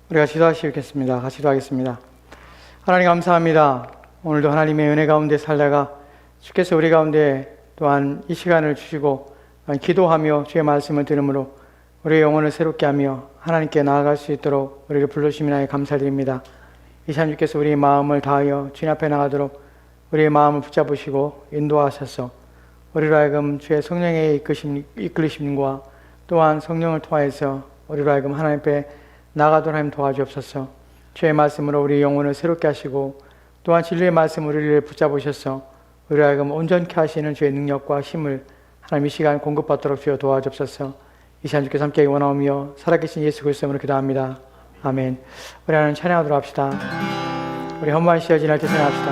우리가 기도하시겠습니다. 같이 기도하겠습니다. 하나님 감사합니다. 오늘도 하나님의 은혜 가운데 살다가 주께서 우리 가운데 또한 이 시간을 주시고 기도하며 주의 말씀을 들으므로 우리의 영혼을 새롭게 하며 하나님께 나아갈 수 있도록 우리를 불러주심이나에 감사드립니다. 이 시간 주께서 우리의 마음을 다하여 주님 앞에 나가도록 우리의 마음을 붙잡으시고 인도하셔서 우리로 하여금 주의 성령의 이끌리심과 또한 성령을 통하여서 우리로 하여금 하나님 앞에 나가도록 하나님 도와주옵소서. 주의 말씀으로 우리 영혼을 새롭게 하시고 또한 진리의 말씀 우리를 붙잡으셔서 우리로 하여금 온전케 하시는 주의 능력과 힘을 하나님 이 시간 공급받도록 주여 도와주옵소서. 이 시간 주께서 함께 원하오며 살아계신 예수 그리스도 이름으로 기도합니다. 아멘. 우리 하나님 찬양하도록 합시다. 우리 허무한 시절 지날 때 찬양합시다.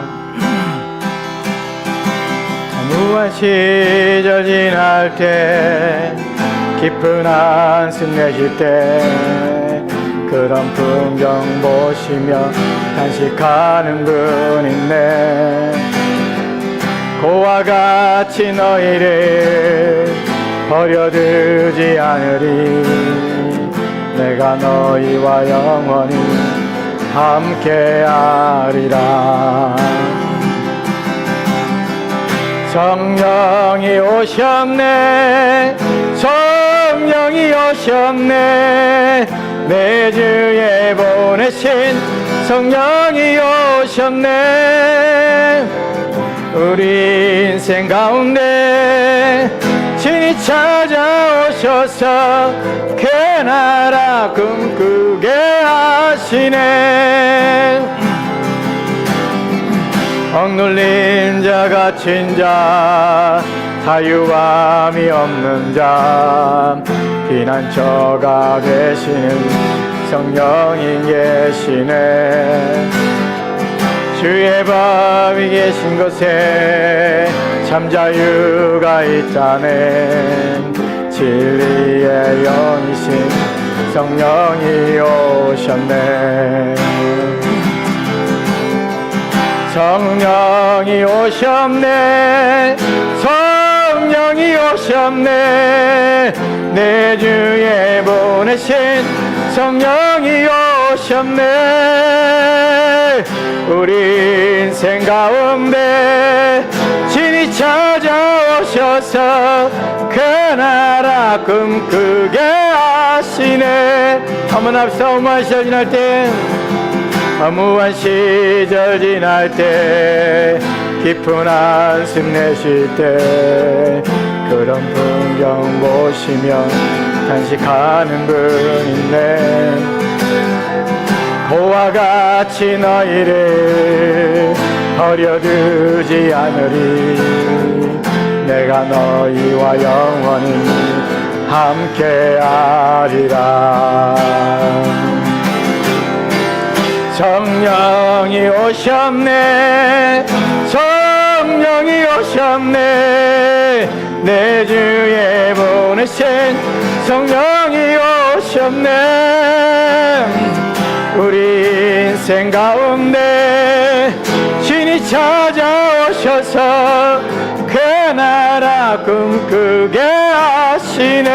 허무한 시절 지날 때 깊은 한숨 내쉴 때 그런 풍경 보시며 단식하는 분 있네. 고와 같이 너희를 버려두지 않으리. 내가 너희와 영원히 함께하리라. 성령이 오셨네. 성령이 오셨네. 내 주에 보내신 성령이 오셨네. 우리 인생 가운데 친히 찾아오셔서 그 나라 꿈꾸게 하시네. 억눌린 자 갇힌 자 자유함이 없는 자 피난처가 되시는 성령이 계시네. 주의 법이 계신 곳에 참 자유가 있다네. 진리의 영이신 성령이 오셨네. 성령이 오셨네. 성령이 오셨네. 내 주에 보내신 성령이 오셨네. 우리 인생 가운데 친히 찾아오셔서 그 나라 꿈꾸게 하시네. 한번 합시다. 허무한 시절 지날 때 허무한 시절 지날 때 깊은 한숨 내쉴 때 그런 풍경 보시며 단식하는 분 있네. 고와 같이 너희를 버려두지 않으리. 내가 너희와 영원히 함께하리라. 성령이 오셨네. 성령이 오셨네. 내 주에 보내신 성령이 오셨네. 우리 인생 가운데 신이 찾아오셔서 그 나라 꿈꾸게 하시네.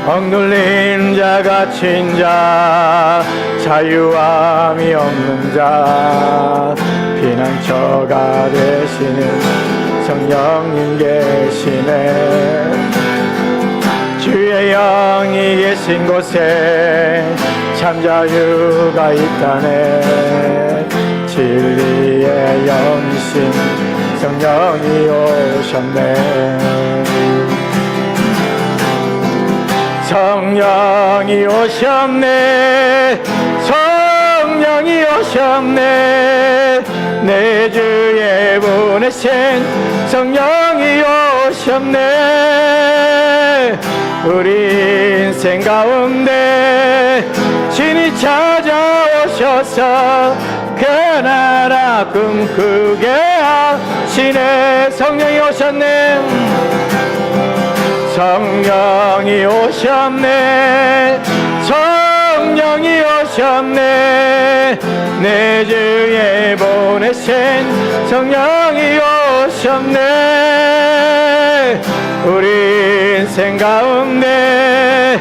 억눌린 자 갇힌 자 자유함이 없는 자 피난처가 되시는 성령님 계시네. 주의 영이 계신 곳에 참 자유가 있다네. 진리의 영이신 성령이 오셨네. 성령이 오셨네. 성령이 오셨네. 내 주에 보내신 성령이 오셨네. 우리 인생 가운데 친히 찾아오셔서 그 나라 꿈꾸게 하시네. 성령이 오셨네. 성령이 오셨네. 성령이 오셨네. 내 주에 보내신 성령이 오셨네. 우리 인생 가운데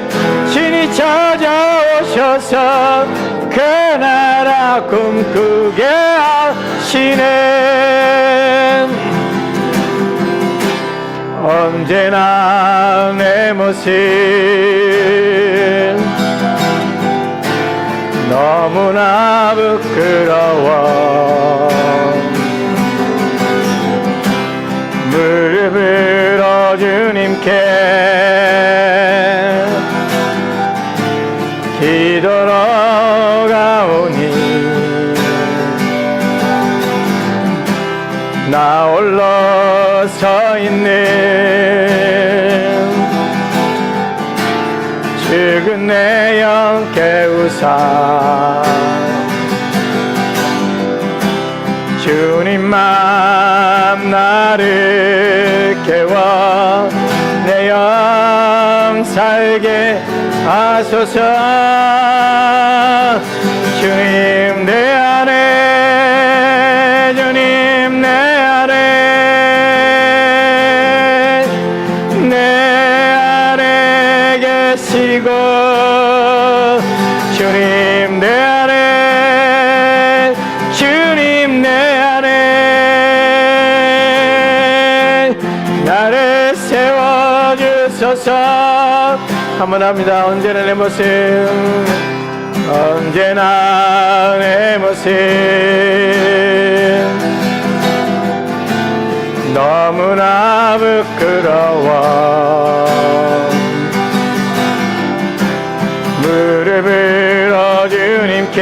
신이 찾아오셔서 그 나라 꿈꾸게 하시네. 언제나 내 모습 너무나 부끄러워 무릎을 주님께 기도로 가오니 나 홀로 서 있는 죽은 내 영 깨우사 주님만 나를 깨워 내 영 살게 하소서. 주님 내 안에 주님 내 안에 계시고 주님 내 안에 주님 내 안에 나를 세워주소서. 한번 합니다. 언제나 내 모습 언제나 내 모습 너무나 부끄러워 무릎을 주님께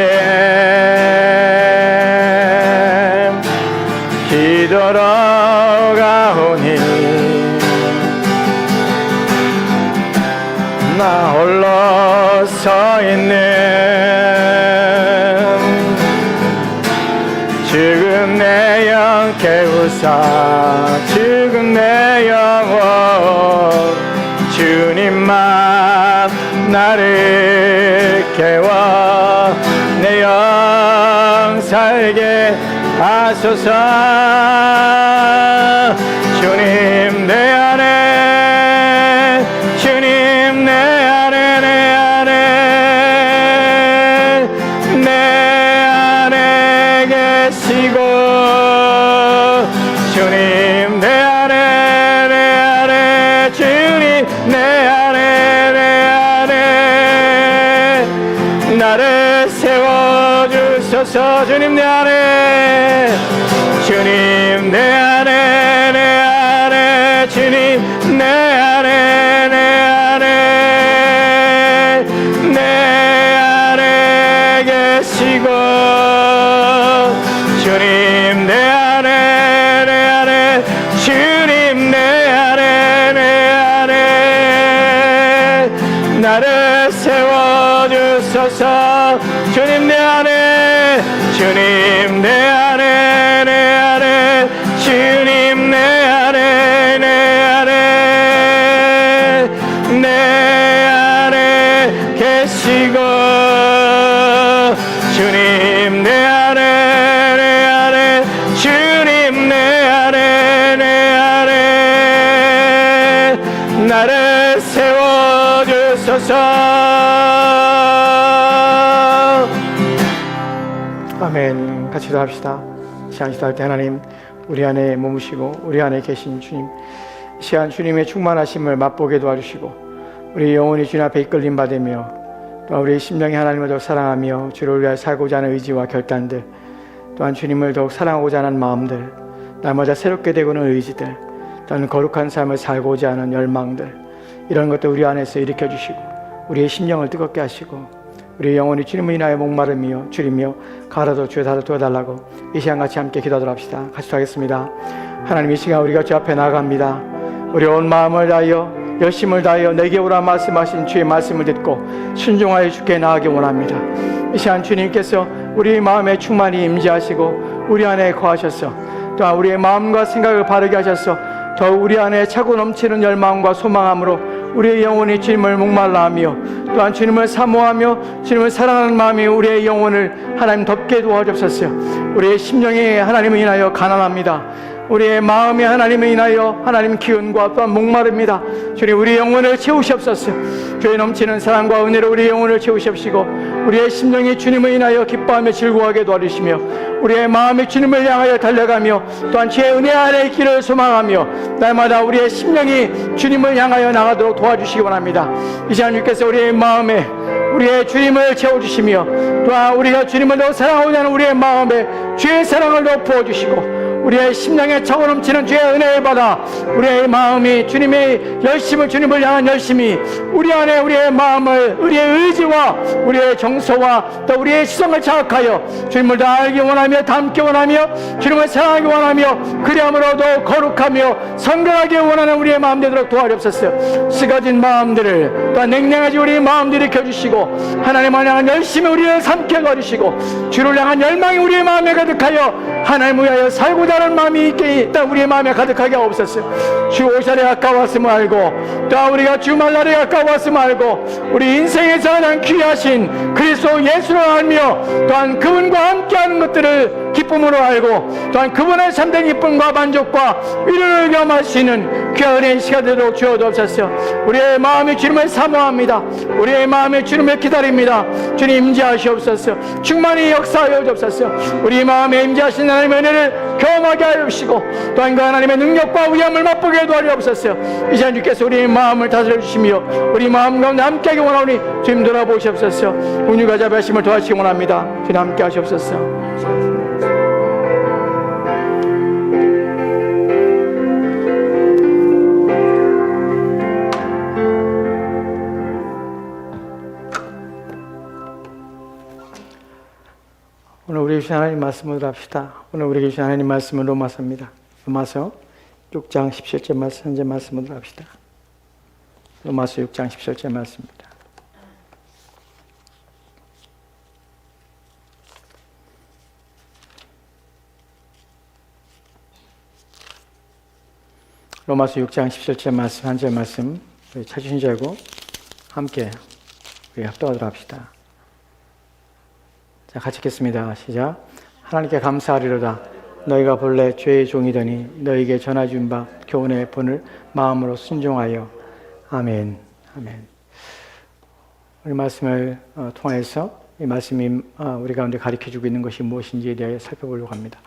기도로 가오니 나 홀로 서 있는 죽은 내 영 깨우사 죽은 내 영혼 주님만 나를 깨워 내 영 살게 하소서. 주님 내 안에 주님 내 안에 내 안에 계시고 주님 내 안에 주님 내 안에 나를 세워주소서. 주님 내 안에 주님 내 안에 주님 내 안에 계시고 주님 내 안에 주님 내 안에 나를 세워주소서. 주님 내 안에 주님 내 안에 주님 내 안에 계시고 주님 내 안에 주님 내 안에 나를 세워주소서. 아멘. 같이 기도합시다. 시간 기도할 때 하나님 우리 안에 머무시고 우리 안에 계신 주님 이 시간 주님의 충만하심을 맛보게 도와주시고 우리 영혼이 주님 앞에 이끌림 받으며 또 우리 심령이 하나님을 더욱 사랑하며 주를 위하여 살고자 하는 의지와 결단들 또한 주님을 더욱 사랑하고자 하는 마음들 날마다 새롭게 되고는 의지들 또한 거룩한 삶을 살고자 하는 열망들 이런 것들 우리 안에서 일으켜 주시고 우리의 심령을 뜨겁게 하시고 우리 영혼이 주님을 인하여 목마르며 줄이며 가라도 주여 다도 도와달라고 이 시간 같이 함께 기도하도록 합시다. 같이 하겠습니다. 하나님 이 시간 우리가 주 앞에 나갑니다. 우리 온 마음을 다하여 열심을 다하여 내게 오라 말씀하신 주의 말씀을 듣고 순종하여 주께 나아가기 원합니다. 이 시간 주님께서 우리 마음에 충만히 임재하시고 우리 안에 거하셔서 또한 우리의 마음과 생각을 바르게 하셔서 더욱 우리 안에 차고 넘치는 열망과 소망함으로 우리의 영혼이 주님을 목말라 하며 또한 주님을 사모하며 주님을 사랑하는 마음이 우리의 영혼을 하나님 덮게 도와주옵소서. 우리의 심령이 하나님을 인하여 가난합니다. 우리의 마음이 하나님을 인하여 하나님 기운과 또한 목마릅니다. 주님, 우리 영혼을 채우시옵소서. 주의 넘치는 사랑과 은혜로 우리 영혼을 채우시옵시고 우리의 심령이 주님을 인하여 기뻐하며 즐거워하게 도와주시며 우리의 마음이 주님을 향하여 달려가며 또한 주의 은혜 안에 있기를 소망하며 날마다 우리의 심령이 주님을 향하여 나가도록 도와주시기 원합니다. 이 시간 주께서 우리의 마음에 우리의 주님을 채워주시며 또한 우리가 주님을 더 사랑하고자 하는 우리의 마음에 주의 사랑을 더 부어주시고 우리의 심령에 차고 넘치는 주의 은혜를 받아 우리의 마음이 주님의 열심을 주님을 향한 열심이 우리 안에 우리의 마음을 우리의 의지와 우리의 정서와 또 우리의 시선을 자극하여 주님을 더 알기 원하며 닮기 원하며 주님을 사랑하기 원하며 그리함으로 더 거룩하며 성결하게 원하는 우리의 마음 되도록 도와주옵소서. 쓰거진 마음들을 또한 냉랭하지 우리의 마음들을 켜주시고 하나님을 향한 열심히 우리를 삼켜 거주시고 주를 향한 열망이 우리의 마음에 가득하여 하나님을 위하여 살고자 하는 마음이 있게 일단 우리의 마음에 가득하게 하옵소서. 주 오샬에 가까웠음을 알고 또 우리가 주말날에 가까웠음을 알고 우리 인생에서 가장 귀하신 그리스도 예수를 알며 또한 그분과 함께하는 것들을 기쁨으로 알고 또한 그분의 참된 기쁨과 만족과 위로를 경험할 수 있는 귀한 은혜의 시간 되도록 주옵소서. 우리의 마음이 주님을 사모합니다. 우리의 마음이 주님을 기다립니다. 주님 임재하시옵소서. 충만히 역사하여 주옵소서. 우리 마음에 임재하신 하나님의 은혜를 경험하게 하여 주시고 또한 그 하나님의 능력과 위엄을 맛보게 도와주옵소서. 이 시간 주께서 우리의 마음을 다스려 주시며 우리 마음 가운데 함께하기 원하오니 주님 돌아보시옵소서. 운유가 자비하심을 도와주시기 원합니다. 주님 함께 하시옵소서. 오늘 우리 주신 하나님 말씀을 합시다. 오늘 우리에게 주신 하나님 말씀은 로마서입니다. 로마서 6장 17절 말씀 현재 말씀을 합시다. 로마서 6장 17절 말씀입니다. 로마서 6장 17절 말씀 한 절 말씀 찾으신 줄 알고 함께 우리 합독하도록 합시다. 자, 같이 읽겠습니다. 시작. 하나님께 감사하리로다. 너희가 본래 죄의 종이더니 너희에게 전해준 바 교훈의 본을 마음으로 순종하여. 아멘. 아멘. 우리 말씀을 통해서 이 말씀이 우리 가운데 가르쳐주고 있는 것이 무엇인지에 대하여 살펴보려고 합니다.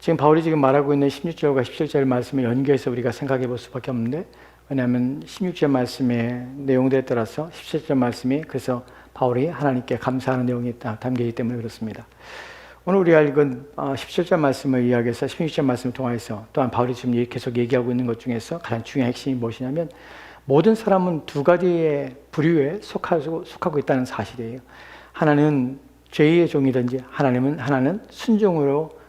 지금 바울이 지금 말하고 있는 16절과 17절 말씀을 연계해서 우리가 생각해 볼 수밖에 없는데, 왜냐하면 16절 말씀의 내용들에 따라서 17절 말씀이 그래서 바울이 하나님께 감사하는 내용이 담겨있기 때문에 그렇습니다. 오늘 우리가 읽은 17절 말씀을 이야기해서 16절 말씀을 통해서 또한 바울이 지금 계속 얘기하고 있는 것 중에서 가장 중요한 핵심이 무엇이냐면 모든 사람은 두 가지의 부류에 속하고 있다는 사실이에요. 하나는 죄의 종이든지 하나는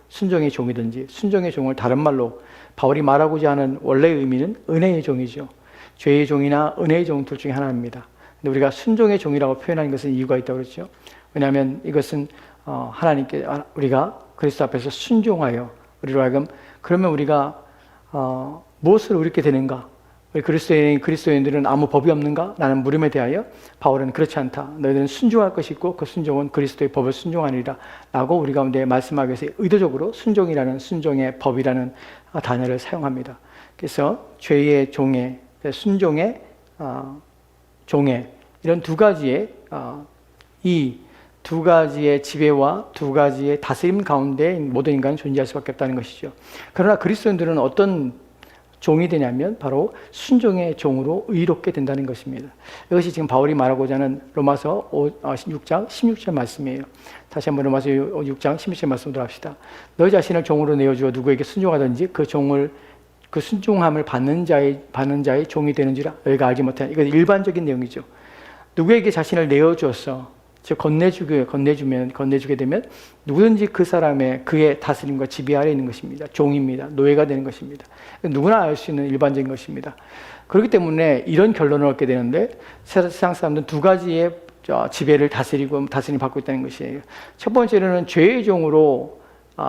순종의 종이든지, 순종의 종을 다른 말로 바울이 말하고자 하는 원래의 의미는 은혜의 종이죠. 죄의 종이나 은혜의 종 둘 중에 하나입니다. 근데 우리가 순종의 종이라고 표현하는 것은 이유가 있다고 그랬죠. 왜냐하면 이것은 하나님께 우리가 그리스도 앞에서 순종하여 우리로 하여금 그러면 우리가 무엇을 얻게 되는가? 우리 그리스도인들은 아무 법이 없는가? 라는 물음에 대하여 바울은 그렇지 않다. 너희들은 순종할 것이 있고 그 순종은 그리스도의 법을 순종하리라 라고 우리 가운데 말씀하기 위해서 의도적으로 순종의 법이라는 단어를 사용합니다. 그래서 죄의 종의, 순종의 종의 이런 두 가지의 이 두 가지의 지배와 두 가지의 다스림 가운데 모든 인간은 존재할 수밖에 없다는 것이죠. 그러나 그리스도인들은 어떤 종이 되냐면 바로 순종의 종으로 의롭게 된다는 것입니다. 이것이 지금 바울이 말하고자 하는 로마서 6장 16절 말씀이에요. 다시 한번 로마서 6장 16절 말씀으로 합시다. 너희 자신을 종으로 내어주어 누구에게 순종하든지 그 순종함을 받는 자의 종이 되는지라 너희가 알지 못하냐. 이건 일반적인 내용이죠. 누구에게 자신을 내어주었어. 즉 건네주게 되면 누구든지 그의 다스림과 지배 아래 있는 것입니다. 종입니다. 노예가 되는 것입니다. 누구나 알 수 있는 일반적인 것입니다. 그렇기 때문에 이런 결론을 얻게 되는데 세상 사람들은 두 가지의 지배를 다스림 받고 있다는 것이에요. 첫 번째로는 죄의 종으로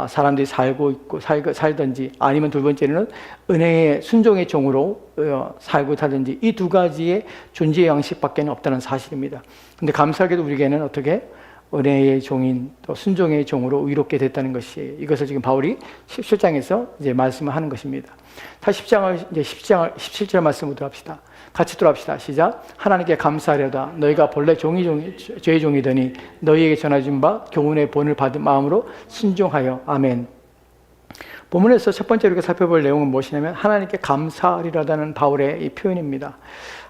사람들이 살든지 아니면 두 번째는 은혜의 순종의 종으로 살고 살든지 이 두 가지의 존재 양식밖에 없다는 사실입니다. 근데 감사하게도 우리에게는 어떻게 은혜의 종인 또 순종의 종으로 의롭게 됐다는 것이, 이것을 지금 바울이 17장에서 이제 말씀을 하는 것입니다. 다시 17절 말씀으로 들어갑시다. 같이 들어갑시다. 시작. 하나님께 감사하려다 너희가 본래 죄의 종이더니 너희에게 전해준 바 교훈의 본을 받은 마음으로 순종하여. 아멘. 본문에서 첫 번째로 우리가 살펴볼 내용은 무엇이냐면 하나님께 감사하리라다는 바울의 이 표현입니다.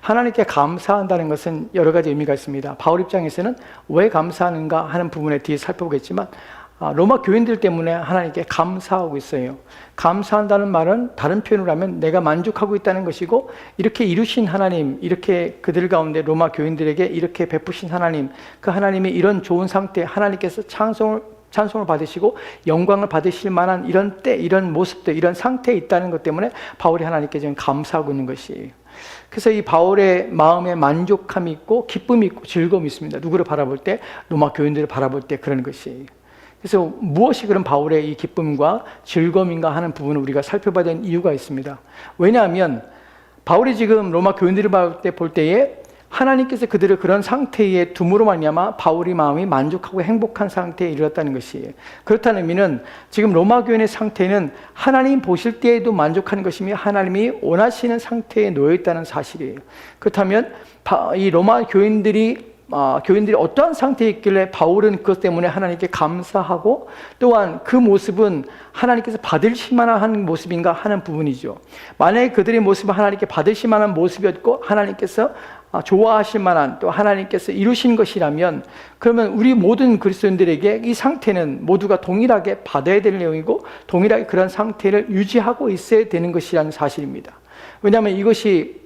하나님께 감사한다는 것은 여러 가지 의미가 있습니다. 바울 입장에서는 왜 감사하는가 하는 부분에 뒤에 살펴보겠지만 로마 교인들 때문에 하나님께 감사하고 있어요. 감사한다는 말은 다른 표현으로 하면 내가 만족하고 있다는 것이고, 이렇게 이루신 하나님, 이렇게 그들 가운데 로마 교인들에게 이렇게 베푸신 하나님, 그 하나님의 이런 좋은 상태, 하나님께서 찬송을 받으시고 영광을 받으실 만한 이런 때, 이런 모습들, 이런 상태에 있다는 것 때문에 바울이 하나님께 지금 감사하고 있는 것이에요. 그래서 이 바울의 마음에 만족함이 있고 기쁨이 있고 즐거움이 있습니다. 누구를 바라볼 때? 로마 교인들을 바라볼 때 그런 것이에요. 그래서 무엇이 그런 바울의 이 기쁨과 즐거움인가 하는 부분을 우리가 살펴봐야 되는 이유가 있습니다. 왜냐하면 바울이 지금 로마 교인들을 볼 때에 하나님께서 그들을 그런 상태에 둠으로 말미암아 바울의 마음이 만족하고 행복한 상태에 이르렀다는 것이에요. 그렇다는 의미는 지금 로마 교인의 상태는 하나님 보실 때에도 만족하는 것이며 하나님이 원하시는 상태에 놓여 있다는 사실이에요. 그렇다면 이 로마 교인들이 어떠한 상태에 있길래 바울은 그것 때문에 하나님께 감사하고 또한 그 모습은 하나님께서 받으실 만한 모습인가 하는 부분이죠. 만약에 그들의 모습은 하나님께 받으실 만한 모습이었고 하나님께서 좋아하실 만한, 또 하나님께서 이루신 것이라면, 그러면 우리 모든 그리스도인들에게 이 상태는 모두가 동일하게 받아야 될 내용이고 동일하게 그런 상태를 유지하고 있어야 되는 것이라는 사실입니다. 왜냐하면 이것이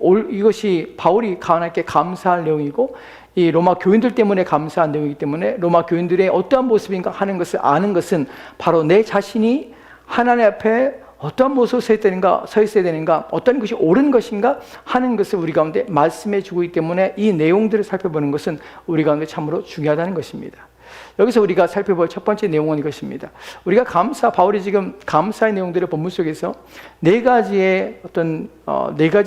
바울이 하나님께 감사할 내용이고 이 로마 교인들 때문에 감사한 내용이기 때문에 로마 교인들의 어떠한 모습인가 하는 것을 아는 것은 바로 내 자신이 하나님 앞에 어떤 모습으로 서 있어야 되는가, 어떤 것이 옳은 것인가 하는 것을 우리 가운데 말씀해 주고 있기 때문에 이 내용들을 살펴보는 것은 우리 가운데 참으로 중요하다는 것입니다. 여기서 우리가 살펴볼 첫 번째 내용은 이것입니다. 우리가 바울이 지금 감사의 내용들을 본문 속에서 네 가지의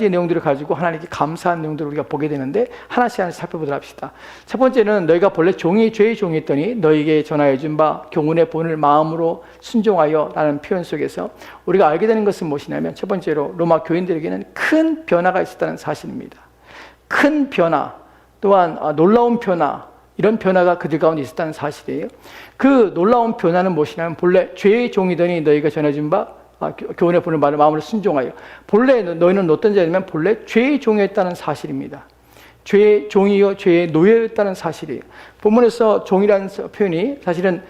내용들을 가지고 하나님께 감사한 내용들을 우리가 보게 되는데 하나씩 살펴보도록 합시다. 첫 번째는 너희가 본래 죄의 종이었더니 너희에게 전하여 준 바 교훈의 본을 마음으로 순종하여 라는 표현 속에서 우리가 알게 되는 것은 무엇이냐면 첫 번째로 로마 교인들에게는 큰 변화가 있었다는 사실입니다. 큰 변화, 또한 놀라운 변화, 이런 변화가 그들 가운데 있었다는 사실이에요. 그 놀라운 변화는 무엇이냐면 본래 죄의 종이더니 너희가 전해준 바 교훈의 본을 마음으로 순종하여. 본래 너희는 어떤 자냐면 본래 죄의 종이었다는 사실입니다. 죄의 종이요 죄의 노예였다는 사실이에요. 본문에서 종이라는 표현이 사실은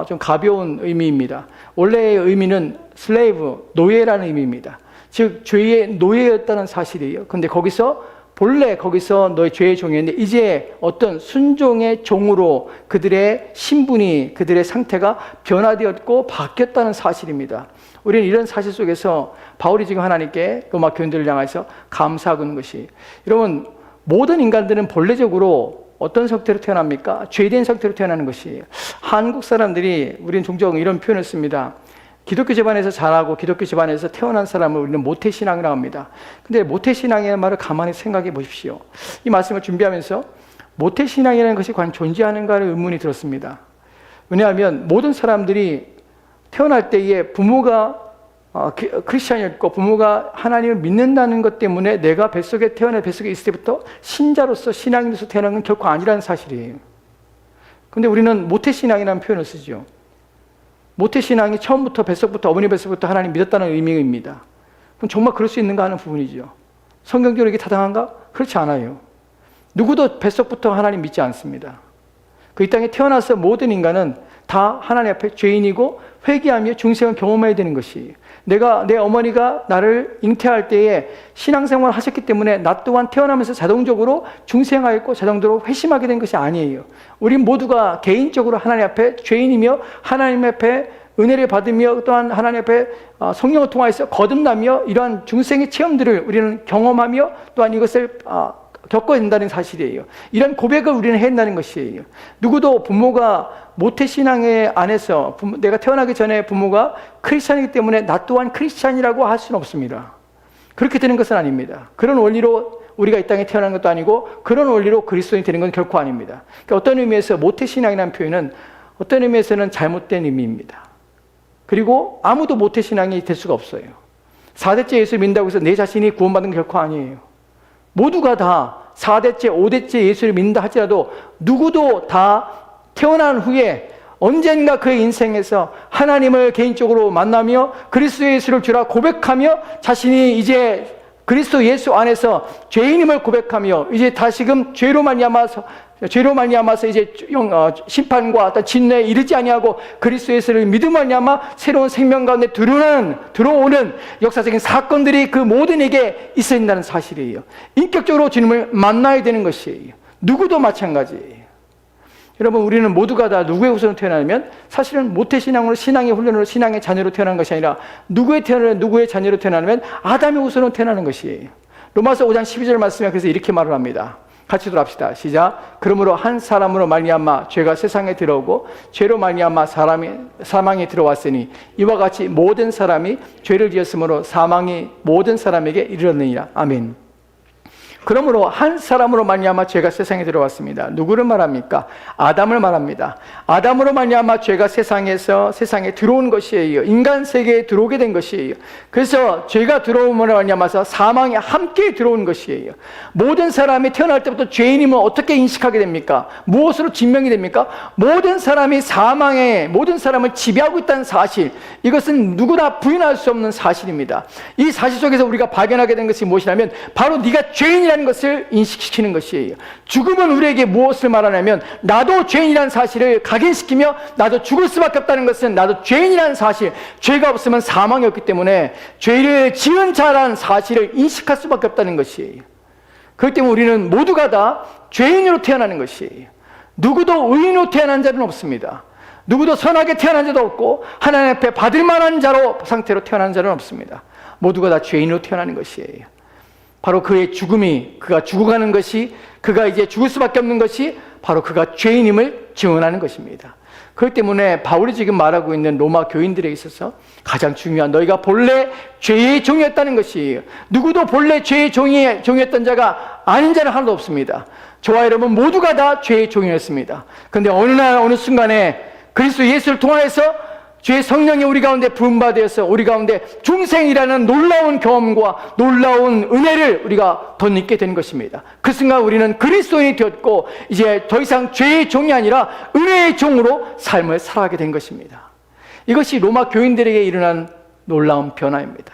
좀 가벼운 의미입니다. 원래의 의미는 슬레이브, 노예라는 의미입니다. 즉 죄의 노예였다는 사실이에요. 그런데 본래 거기서 너의 죄의 종이었는데 이제 어떤 순종의 종으로 그들의 신분이, 그들의 상태가 변화되었고 바뀌었다는 사실입니다. 우리는 이런 사실 속에서 바울이 지금 하나님께 로마 교인들을 향해서 감사하고 있는 것이, 여러분 모든 인간들은 본래적으로 어떤 상태로 태어납니까? 죄된 상태로 태어나는 것이에요. 한국 사람들이, 우리는 종종 이런 표현을 씁니다. 기독교 집안에서 자라고 기독교 집안에서 태어난 사람을 우리는 모태신앙이라고 합니다. 근데 모태신앙이라는 말을 가만히 생각해 보십시오. 이 말씀을 준비하면서 모태신앙이라는 것이 과연 존재하는가를 의문이 들었습니다. 왜냐하면 모든 사람들이 태어날 때에 부모가 크리스찬이었고 부모가 하나님을 믿는다는 것 때문에 내가 뱃속에 있을 때부터 신자로서 신앙인으로서 태어난 건 결코 아니라는 사실이에요. 그런데 우리는 모태신앙이라는 표현을 쓰죠. 모태신앙이 처음부터 뱃속부터, 어머니 뱃속부터 하나님 믿었다는 의미입니다. 그럼 정말 그럴 수 있는가 하는 부분이죠. 성경적으로 이게 타당한가? 그렇지 않아요. 누구도 뱃속부터 하나님 믿지 않습니다. 이 땅에 태어나서 모든 인간은 다 하나님 앞에 죄인이고 회개하며 중생을 경험해야 되는 것이에요. 내 어머니가 나를 잉태할 때에 신앙생활을 하셨기 때문에 나 또한 태어나면서 자동적으로 중생하였고 자동적으로 회심하게 된 것이 아니에요. 우리 모두가 개인적으로 하나님 앞에 죄인이며 하나님 앞에 은혜를 받으며 또한 하나님 앞에 성령을 통하여서 거듭나며 이러한 중생의 체험들을 우리는 경험하며 또한 이것을 겪어야 된다는 사실이에요. 이런 고백을 우리는 해야 한다는 것이에요. 누구도 부모가 모태신앙의 안에서 내가 태어나기 전에 부모가 크리스찬이기 때문에 나 또한 크리스찬이라고 할 수는 없습니다. 그렇게 되는 것은 아닙니다. 그런 원리로 우리가 이 땅에 태어난 것도 아니고 그런 원리로 그리스도인이 되는 건 결코 아닙니다. 그러니까 어떤 의미에서 모태신앙이라는 표현은 어떤 의미에서는 잘못된 의미입니다. 그리고 아무도 모태신앙이 될 수가 없어요. 4대째 예수를 믿는다고 해서 내 자신이 구원받는 게 결코 아니에요. 모두가 다 4대째, 5대째 예수를 믿는다 할지라도 누구도 다 태어난 후에 언젠가 그의 인생에서 하나님을 개인적으로 만나며 그리스도 예수를 주라 고백하며 자신이 이제 그리스도 예수 안에서 죄인임을 고백하며 이제 다시금 죄로 말미암아서 이제 심판과 어떤 진노에 이르지 아니하고 그리스도 예수를 믿음으로 말미암아 새로운 생명 가운데 들어오는 역사적인 사건들이 그 모든에게 있어야 된다는 사실이에요. 인격적으로 주님을 만나야 되는 것이에요. 누구도 마찬가지예요. 여러분, 우리는 모두가 다 누구의 후손으로 태어나면 사실은 모태신앙으로 신앙의 훈련으로 신앙의 자녀로 태어나는 것이 아니라 누구의 자녀로 태어나면 아담의 후손으로 태어나는 것이에요. 로마서 5장 12절 말씀에 그래서 이렇게 말을 합니다. 같이 돌아갑시다. 시작. 그러므로 한 사람으로 말미암아 죄가 세상에 들어오고 죄로 말미암아 사망이 들어왔으니 이와 같이 모든 사람이 죄를 지었으므로 사망이 모든 사람에게 이르렀느니라. 아멘. 그러므로 한 사람으로 말미암아 죄가 세상에 들어왔습니다. 누구를 말합니까? 아담을 말합니다. 아담으로 말미암아 죄가 세상에 들어온 것이에요. 인간 세계에 들어오게 된 것이에요. 그래서 죄가 들어옴으로 말미암아서 사망이 함께 들어온 것이에요. 모든 사람이 태어날 때부터 죄인임을 어떻게 인식하게 됩니까? 무엇으로 증명이 됩니까? 모든 사람이 모든 사람을 지배하고 있다는 사실, 이것은 누구나 부인할 수 없는 사실입니다. 이 사실 속에서 우리가 발견하게 된 것이 무엇이냐면 바로 네가 죄인이라는 것을 인식시키는 것이에요. 죽음은 우리에게 무엇을 말하냐면 나도 죄인이라는 사실을 각인시키며 나도 죽을 수밖에 없다는 것은 나도 죄인이라는 사실, 죄가 없으면 사망이 없기 때문에 죄를 지은 자라는 사실을 인식할 수밖에 없다는 것이에요. 그렇기 때문에 우리는 모두가 다 죄인으로 태어나는 것이에요. 누구도 의인으로 태어난 자는 없습니다. 누구도 선하게 태어난 자도 없고 하나님 앞에 받을 만한 상태로 태어난 자는 없습니다. 모두가 다 죄인으로 태어나는 것이에요. 바로 그의 죽음이, 그가 죽어가는 것이, 그가 이제 죽을 수밖에 없는 것이 바로 그가 죄인임을 증언하는 것입니다. 그렇기 때문에 바울이 지금 말하고 있는 로마 교인들에 있어서 가장 중요한, 너희가 본래 죄의 종이었다는 것이에요. 누구도 본래 죄의 종이었던 자가 아닌 자는 하나도 없습니다. 저와 여러분 모두가 다 죄의 종이었습니다. 그런데 어느 순간에 그리스도 예수를 통하여서 주의 성령이 우리 가운데 부음받아서 우리 가운데 중생이라는 놀라운 경험과 놀라운 은혜를 우리가 덧입게 된 것입니다. 그 순간 우리는 그리스도인이 되었고 이제 더 이상 죄의 종이 아니라 은혜의 종으로 삶을 살아가게 된 것입니다. 이것이 로마 교인들에게 일어난 놀라운 변화입니다.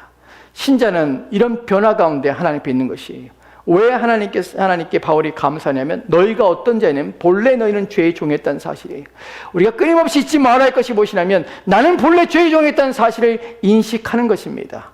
신자는 이런 변화 가운데 하나님 앞에 있는 것이에요. 왜 하나님께 바울이 감사하냐면 너희가 어떤 자냐면 본래 너희는 죄의 종이었다는 사실이에요. 우리가 끊임없이 잊지 말아야 할 것이 무엇이냐면 나는 본래 죄의 종이었다는 사실을 인식하는 것입니다.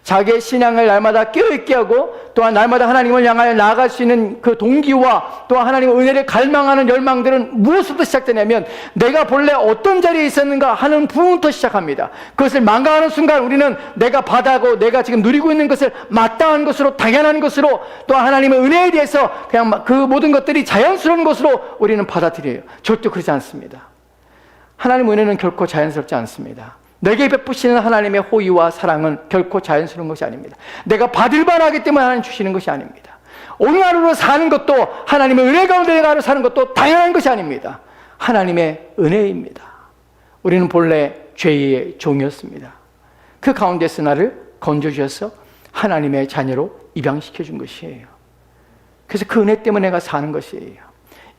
자기의 신앙을 날마다 깨어있게 하고 또한 날마다 하나님을 향하여 나아갈 수 있는 그 동기와 또한 하나님의 은혜를 갈망하는 열망들은 무엇부터 시작되냐면 내가 본래 어떤 자리에 있었는가 하는 부분부터 시작합니다. 그것을 망각하는 순간 우리는 내가 받아고 내가 지금 누리고 있는 것을 마땅한 것으로 당연한 것으로 또한 하나님의 은혜에 대해서 그냥 그 모든 것들이 자연스러운 것으로 우리는 받아들여요. 절대 그렇지 않습니다. 하나님의 은혜는 결코 자연스럽지 않습니다. 내게 베푸시는 하나님의 호의와 사랑은 결코 자연스러운 것이 아닙니다. 내가 받을 만하기 때문에 하나님 주시는 것이 아닙니다. 오늘 하루로 사는 것도 하나님의 은혜 가운데 내가 하루 사는 것도 당연한 것이 아닙니다. 하나님의 은혜입니다. 우리는 본래 죄의 종이었습니다. 그 가운데서 나를 건져주셔서 하나님의 자녀로 입양시켜 준 것이에요. 그래서 그 은혜 때문에 내가 사는 것이에요.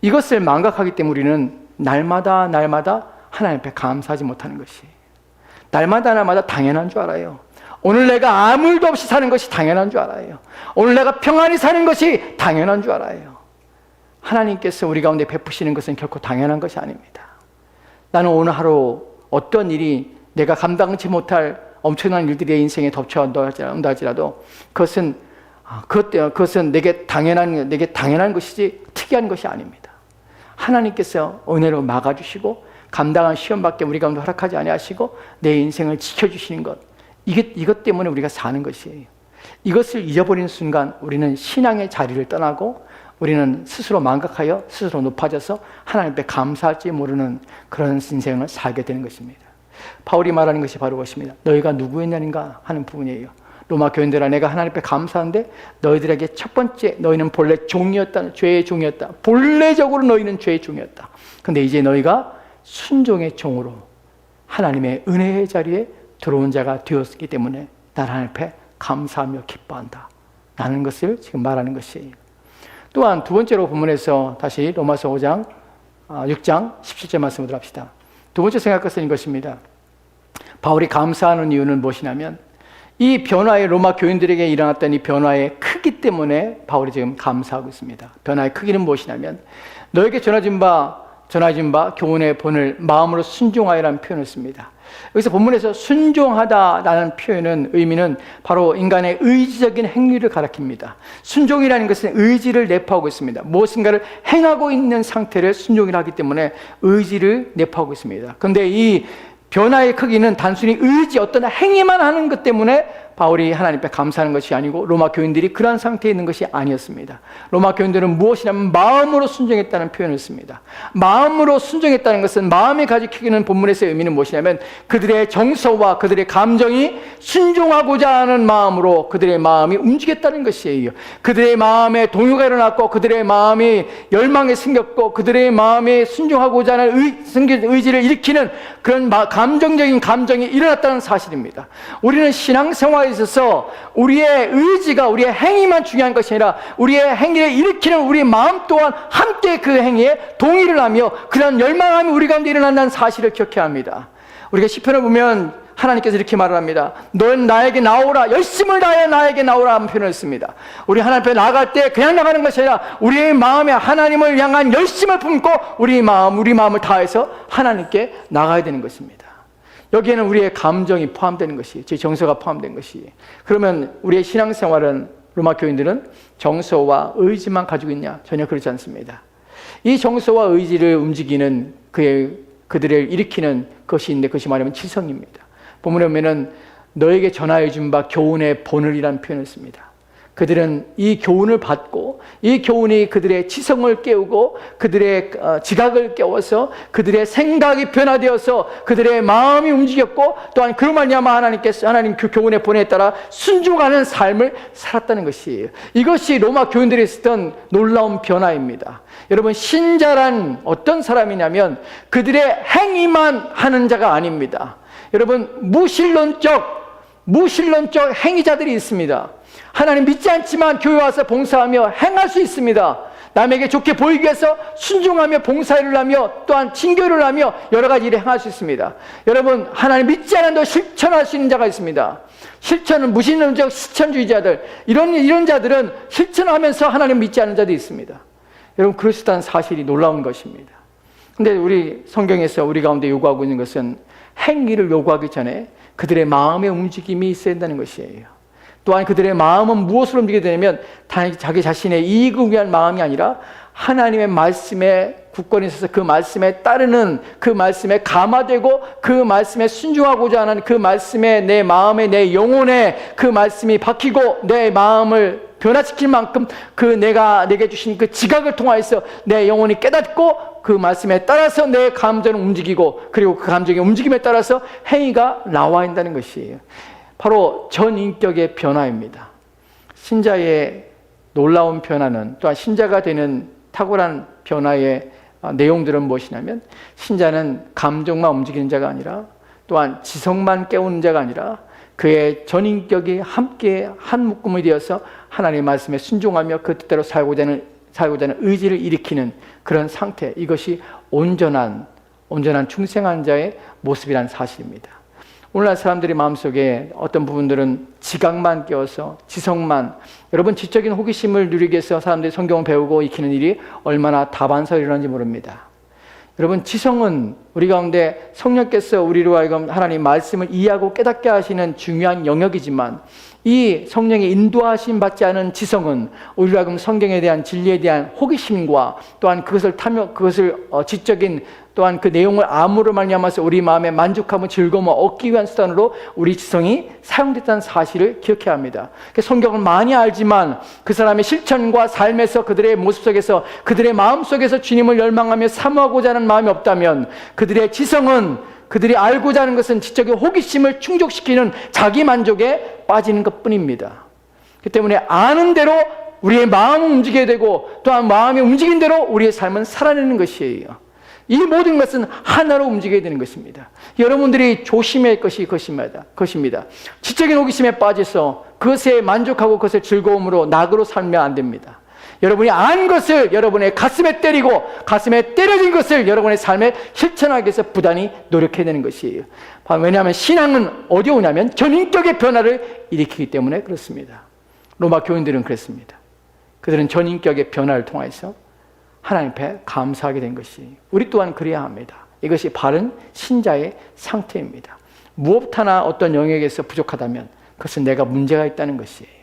이것을 망각하기 때문에 우리는 날마다 하나님 앞에 감사하지 못하는 것이에요. 날마다 당연한 줄 알아요. 오늘 내가 아무 일도 없이 사는 것이 당연한 줄 알아요. 오늘 내가 평안히 사는 것이 당연한 줄 알아요. 하나님께서 우리 가운데 베푸시는 것은 결코 당연한 것이 아닙니다. 나는 오늘 하루 어떤 일이 내가 감당치 못할 엄청난 일들이 내 인생에 덮쳐온다 할지라도 그것은 내게 당연한 것이지 특이한 것이 아닙니다. 하나님께서 은혜로 막아주시고 감당한 시험밖에 우리 가운데 허락하지 아니하시고 내 인생을 지켜주시는 것, 이것 때문에 우리가 사는 것이에요. 이것을 잊어버리는 순간 우리는 신앙의 자리를 떠나고 우리는 스스로 망각하여 스스로 높아져서 하나님 앞에 감사할지 모르는 그런 인생을 살게 되는 것입니다. 바울이 말하는 것이 바로 그것입니다. 너희가 누구였냐는가 하는 부분이에요. 로마 교인들아, 내가 하나님 앞에 감사한데 너희들에게 첫 번째 너희는 본래 종이었다. 죄의 종이었다. 본래적으로 너희는 죄의 종이었다. 근데 이제 너희가 순종의 종으로 하나님의 은혜의 자리에 들어온 자가 되었기 때문에 나는 하나님 앞에 감사하며 기뻐한다 라는 것을 지금 말하는 것이에요. 또한 두 번째로 본문에서 다시 로마서 5장 6장 17절 말씀을 합시다. 두 번째 생각할 것은 이것입니다. 바울이 감사하는 이유는 무엇이냐면 이 변화의 로마 교인들에게 일어났던 이 변화의 크기 때문에 바울이 지금 감사하고 있습니다. 변화의 크기는 무엇이냐면 너에게 전해진 바 교훈의 본을 마음으로 순종하여라는 표현을 씁니다. 여기서 본문에서 순종하다라는 표현은 의미는 바로 인간의 의지적인 행위를 가리킵니다. 순종이라는 것은 의지를 내포하고 있습니다. 무엇인가를 행하고 있는 상태를 순종이라 하기 때문에 의지를 내포하고 있습니다. 그런데 이 변화의 크기는 단순히 의지, 어떤 행위만 하는 것 때문에 바울이 하나님 앞에 감사하는 것이 아니고 로마 교인들이 그러한 상태에 있는 것이 아니었습니다. 로마 교인들은 무엇이냐면 마음으로 순종했다는 표현을 씁니다. 마음으로 순종했다는 것은 마음이 가지키는 본문에서의 의미는 무엇이냐면 그들의 정서와 그들의 감정이 순종하고자 하는 마음으로 그들의 마음이 움직였다는 것이에요. 그들의 마음에 동요가 일어났고 그들의 마음이 열망이 생겼고 그들의 마음에 순종하고자 하는 의지를 일으키는 그런 감정적인 감정이 일어났다는 사실입니다. 우리는 신앙생활 있어서 우리의 의지가 우리의 행위만 중요한 것이 아니라 우리의 행위를 일으키는 우리의 마음 또한 함께 그 행위에 동의를 하며 그런 열망함이 우리 가운데 일어난다는 사실을 기억해야 합니다. 우리가 시편을 보면 하나님께서 이렇게 말을 합니다. 너는 나에게 나오라, 열심을 다하여 나에게 나오라 하는 표현을 씁니다. 우리 하나님 앞에 나갈 때 그냥 나가는 것이 아니라 우리의 마음에 하나님을 향한 열심을 품고 우리 마음을 다해서 하나님께 나가야 되는 것입니다. 여기에는 우리의 감정이 포함되는 것이, 제 정서가 포함된 것이. 그러면 우리의 신앙생활은, 로마 교인들은 정서와 의지만 가지고 있냐? 전혀 그렇지 않습니다. 이 정서와 의지를 움직이는 그들을 일으키는 것이 있는데 그것이 말하면 지성입니다. 본문에 보면은 너에게 전하여 준 바 교훈의 본을이라는 표현을 씁니다. 그들은 이 교훈을 받고 이 교훈이 그들의 지성을 깨우고 그들의 지각을 깨워서 그들의 생각이 변화되어서 그들의 마음이 움직였고 또한 그로 말미암아 하나님 그 교훈의 본에 따라 순종하는 삶을 살았다는 것이에요. 이것이 로마 교인들이 있었던 놀라운 변화입니다. 여러분, 신자란 어떤 사람이냐면 그들의 행위만 하는 자가 아닙니다. 여러분, 무신론적 행위자들이 있습니다. 하나님 믿지 않지만 교회 와서 봉사하며 행할 수 있습니다. 남에게 좋게 보이기 위해서 순종하며 봉사일을 하며 또한 친교를 하며 여러 가지 일을 행할 수 있습니다. 여러분, 하나님 믿지 않아도 실천할 수 있는 자가 있습니다. 실천은 무신론적 실천주의자들, 이런 자들은 실천하면서 하나님 믿지 않는 자도 있습니다. 여러분, 그렇다는 사실이 놀라운 것입니다. 근데 우리 성경에서 우리 가운데 요구하고 있는 것은 행위를 요구하기 전에 그들의 마음의 움직임이 있어야 한다는 것이에요. 또한 그들의 마음은 무엇으로 움직이게 되냐면 자기 자신의 이익을 위한 마음이 아니라 하나님의 말씀에 굳건히 서서 그 말씀에 따르는, 그 말씀에 감화되고 그 말씀에 순종하고자 하는 그 말씀에 내 마음에 내 영혼에 그 말씀이 박히고 내 마음을 변화시킬 만큼 내게 주신 그 지각을 통하여서 내 영혼이 깨닫고 그 말씀에 따라서 내 감정을 움직이고 그리고 그 감정의 움직임에 따라서 행위가 나와 있다는 것이에요. 바로 전인격의 변화입니다. 신자의 놀라운 변화는, 또한 신자가 되는 탁월한 변화의 내용들은 무엇이냐면 신자는 감정만 움직이는 자가 아니라 또한 지성만 깨우는 자가 아니라 그의 전인격이 함께 한 묶음이 되어서 하나님의 말씀에 순종하며 그 뜻대로 살고자 하는 의지를 일으키는 그런 상태, 이것이 온전한 충성한 자의 모습이라는 사실입니다. 오늘날 사람들의 마음속에 어떤 부분들은 지각만 깨어서 지성만, 여러분, 지적인 호기심을 누리기 위해서 사람들이 성경을 배우고 익히는 일이 얼마나 다반사로 일어나는지 모릅니다. 여러분, 지성은 우리 가운데 성령께서 우리로 하여금 하나님 말씀을 이해하고 깨닫게 하시는 중요한 영역이지만 이 성령의 인도하심 받지 않은 지성은 우리로 하여금 성경에 대한 진리에 대한 호기심과 또한 그것을 지적인 또한 그 내용을 암으로 말미암아서 우리 마음에 만족함을 즐거움을 얻기 위한 수단으로 우리 지성이 사용됐다는 사실을 기억해야 합니다. 성경을 많이 알지만 그 사람의 실천과 삶에서 그들의 모습 속에서 그들의 마음 속에서 주님을 열망하며 사모하고자 하는 마음이 없다면 그들의 지성은 그들이 알고자 하는 것은 지적인 호기심을 충족시키는 자기 만족에 빠지는 것뿐입니다. 그렇기 때문에 아는 대로 우리의 마음은 움직여야 되고 또한 마음이 움직인 대로 우리의 삶은 살아내는 것이에요. 이 모든 것은 하나로 움직여야 되는 것입니다. 여러분들이 조심해야 할 것이 그것입니다. 지적인 호기심에 빠져서 그것에 만족하고 그것을 즐거움으로 낙으로 살면 안 됩니다. 여러분이 아는 것을 여러분의 가슴에 때리고 가슴에 때려진 것을 여러분의 삶에 실천하기 위해서 부단히 노력해야 되는 것이에요. 왜냐하면 신앙은 어디에 오냐면 전인격의 변화를 일으키기 때문에 그렇습니다. 로마 교인들은 그랬습니다. 그들은 전인격의 변화를 통해서 하나님 앞에 감사하게 된 것이 우리 또한 그래야 합니다. 이것이 바른 신자의 상태입니다. 무엇 하나 어떤 영역에서 부족하다면 그것은 내가 문제가 있다는 것이에요.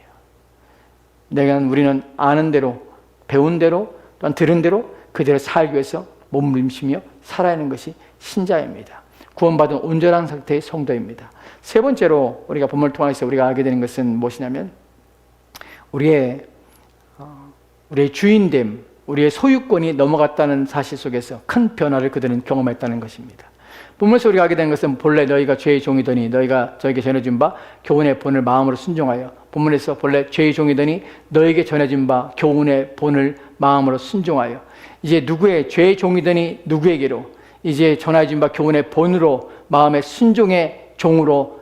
우리는 아는 대로 배운 대로 또한 들은 대로 그대로 살기 위해서 몸부림치며 살아야 하는 것이 신자입니다. 구원받은 온전한 상태의 성도입니다. 세 번째로 우리가 본문을 통해서 우리가 알게 되는 것은 무엇이냐면 우리의 주인됨, 우리의 소유권이 넘어갔다는 사실 속에서 큰 변화를 그들은 경험했다는 것입니다. 본문에서 우리가 알게 되는 것은 본래 너희가 죄의 종이더니 너희가 저에게 전해준 바 교훈의 본을 마음으로 순종하여, 본문에서 본래 죄의 종이더니 너에게 전해준 바 교훈의 본을 마음으로 순종하여, 이제 누구의 죄의 종이더니 누구에게로 이제 전해준 바 교훈의 본으로 마음의 순종의 종으로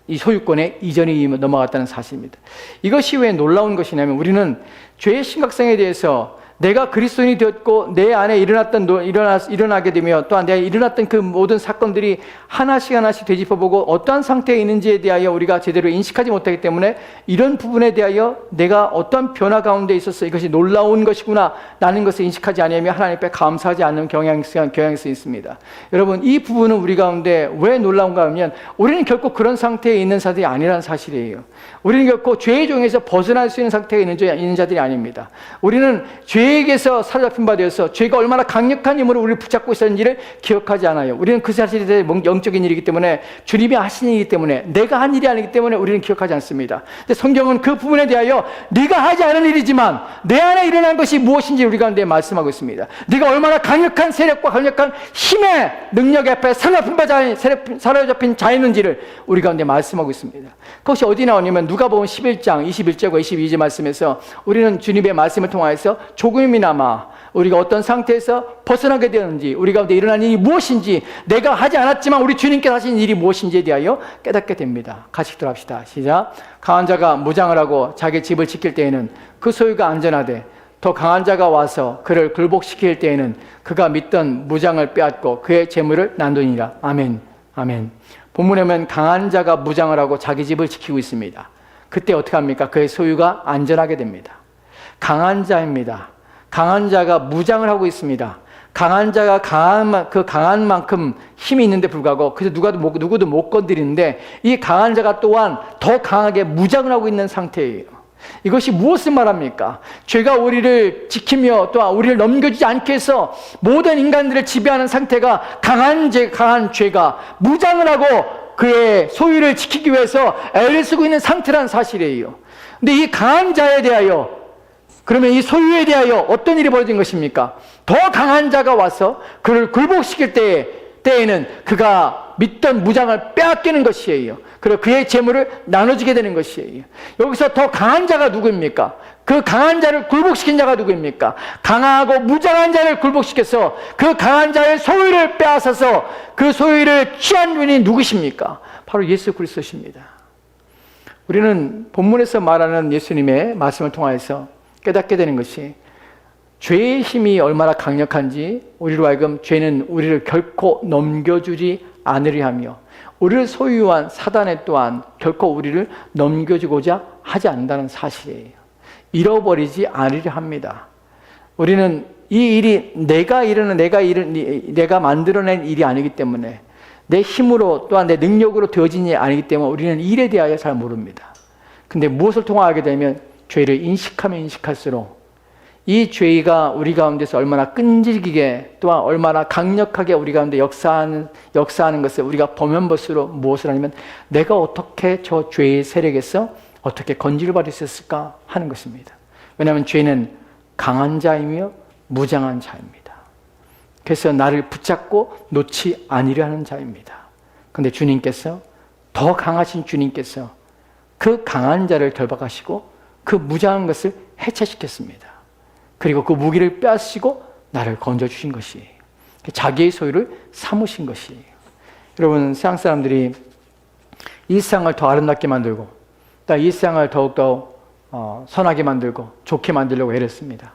이 소유권에 이전이 넘어갔다는 사실입니다. 이것이 왜 놀라운 것이냐면 우리는 죄의 심각성에 대해서 내가 그리스도인이 되었고 내 안에 일어나게 되며 또한 내가 일어났던 그 모든 사건들이 하나씩 되짚어보고 어떠한 상태에 있는지에 대하여 우리가 제대로 인식하지 못하기 때문에 이런 부분에 대하여 내가 어떤 변화 가운데 있어서 이것이 놀라운 것이구나 라는 것을 인식하지 않으며 하나님 앞에 감사하지 않는 경향이 있습니다. 여러분, 이 부분은 우리 가운데 왜 놀라운가 하면 우리는 결코 그런 상태에 있는 자들이 아니라는 사실이에요. 우리는 결코 죄의 종에서 벗어날 수 있는 상태에 있는 자들이 아닙니다. 우리는 죄에게서 사로잡힌 바 되어서 죄가 얼마나 강력한 힘으로 우리를 붙잡고 있었는지를 기억하지 않아요. 우리는 그 사실에 대해 영적인 일이기 때문에, 주님이 하신 일이기 때문에, 내가 한 일이 아니기 때문에 우리는 기억하지 않습니다. 근데 성경은 그 부분에 대하여 네가 하지 않은 일이지만 내 안에 일어난 것이 무엇인지 우리 가운데 말씀하고 있습니다. 네가 얼마나 강력한 세력과 강력한 힘의 능력 앞에 사로잡힌 자였는지를 우리 가운데 말씀하고 있습니다. 그것이 어디 나오냐면 누가복음 11장 21절과 22절 말씀에서 우리는 주님의 말씀을 통하여서 조금이나마 우리가 어떤 상태에서 벗어나게 되었는지, 우리 가운데 일어난 일이 무엇인지, 내가 하지 않았지만 우리 주님께서 하신 일이 무엇인지에 대하여 깨닫게 됩니다. 같이 기도합시다. 시작. 강한 자가 무장을 하고 자기 집을 지킬 때에는 그 소유가 안전하되, 더 강한 자가 와서 그를 굴복시킬 때에는 그가 믿던 무장을 빼앗고 그의 재물을 나누니라. 아멘. 아멘. 본문에 보면 강한 자가 무장을 하고 자기 집을 지키고 있습니다. 그때 어떻게 합니까? 그의 소유가 안전하게 됩니다. 강한 자입니다. 강한 자가 무장을 하고 있습니다. 강한 자가 강한 만큼 힘이 있는데 불구하고 그래서 누구도 못 건드리는데 이 강한 자가 또한 더 강하게 무장을 하고 있는 상태예요. 이것이 무엇을 말합니까? 죄가 우리를 지키며 또한 우리를 넘겨주지 않게 해서 모든 인간들을 지배하는 상태가 강한 죄가 무장을 하고 그의 소유를 지키기 위해서 애를 쓰고 있는 상태라는 사실이에요. 근데 이 강한 자에 대하여, 그러면 이 소유에 대하여 어떤 일이 벌어진 것입니까? 더 강한 자가 와서 그를 굴복시킬 때에는 그가 믿던 무장을 빼앗기는 것이에요. 그리고 그의 재물을 나눠주게 되는 것이에요. 여기서 더 강한 자가 누구입니까? 그 강한 자를 굴복시킨 자가 누구입니까? 강하고 무장한 자를 굴복시켜서 그 강한 자의 소유를 빼앗아서 그 소유를 취한 분이 누구십니까? 바로 예수 그리스도십니다. 우리는 본문에서 말하는 예수님의 말씀을 통해서 깨닫게 되는 것이 죄의 힘이 얼마나 강력한지, 우리로 하여금 죄는 우리를 결코 넘겨주지 않으려 하며 우리를 소유한 사단에 또한 결코 우리를 넘겨주고자 하지 않는다는 사실이에요. 잃어버리지 않으려 합니다. 우리는 이 일이 내가 만들어낸 일이 아니기 때문에, 내 힘으로 또한 내 능력으로 되어진 일이 아니기 때문에 우리는 이 일에 대하여 잘 모릅니다. 근데 무엇을 통하게 되면 죄를 인식하면 인식할수록 이 죄가 우리 가운데서 얼마나 끈질기게 또한 얼마나 강력하게 우리 가운데 역사하는 것을 우리가 보면 볼수록 무엇을 하냐면 내가 어떻게 저 죄의 세력에서 어떻게 건지를 받을 수 있을까 하는 것입니다. 왜냐하면 죄는 강한 자이며 무장한 자입니다. 그래서 나를 붙잡고 놓지 아니려 하는 자입니다. 그런데 주님께서, 더 강하신 주님께서 그 강한 자를 결박하시고 그 무장한 것을 해체시켰습니다. 그리고 그 무기를 빼앗으시고 나를 건져주신 것이에요. 자기의 소유를 삼으신 것이에요. 여러분, 세상 사람들이 이 세상을 더 아름답게 만들고 또 이 세상을 더욱더 선하게 만들고 좋게 만들려고 애렸습니다.